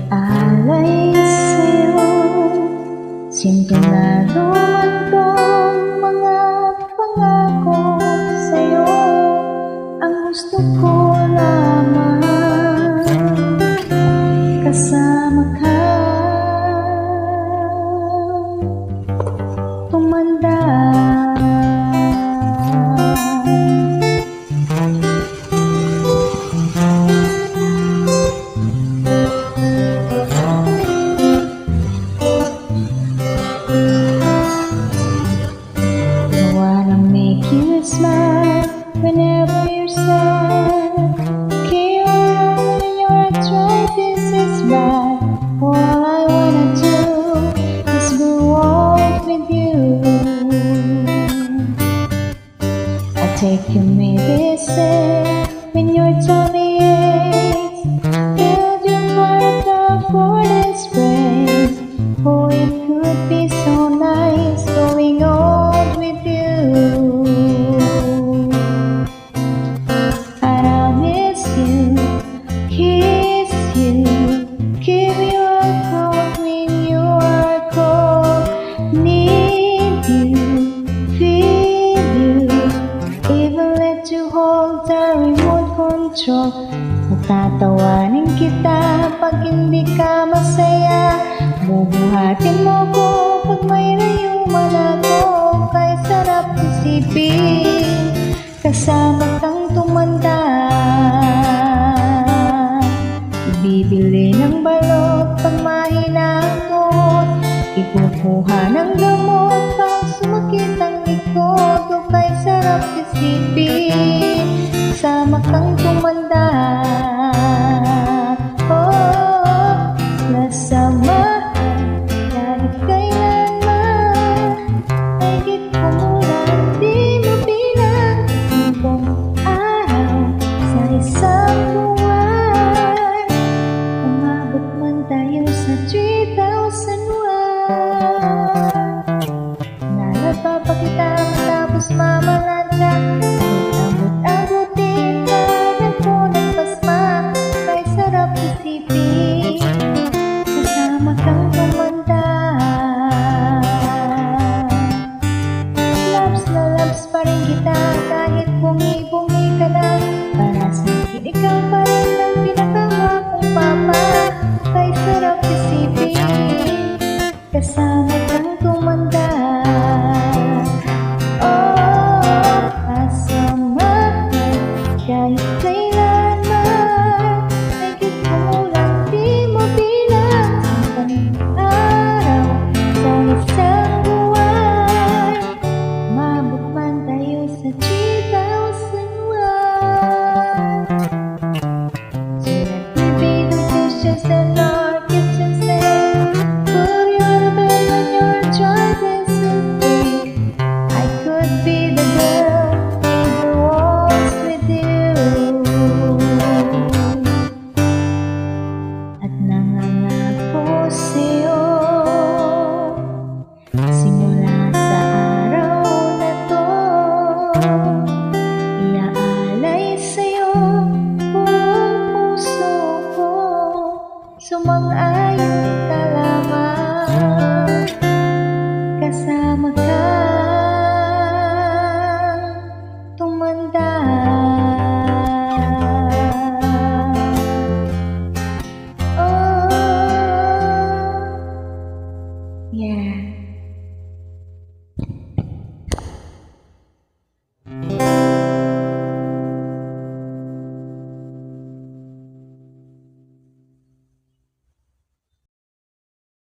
Alay sa'yo, sintonado man tong mga pangako sa'yo. Ang gusto ko lamang kasama ka, tumanda. Smile whenever you're sad. Care when your arthritis is bad. All I wanna do is go out with you. I'll take you medicine when your tummy aches. Build your heart up for this race. Oh, it could be so nice going out with you. Tatawanin kita pag hindi ka masaya. Bubuhatin mo ko pag may rayuman ako. Kay sarap isipin kasama kang tumanda. Ibibili ng balot pag mahinakot. Ikukuha ng gamot pag sumakit ang likod. O kay sarap isipin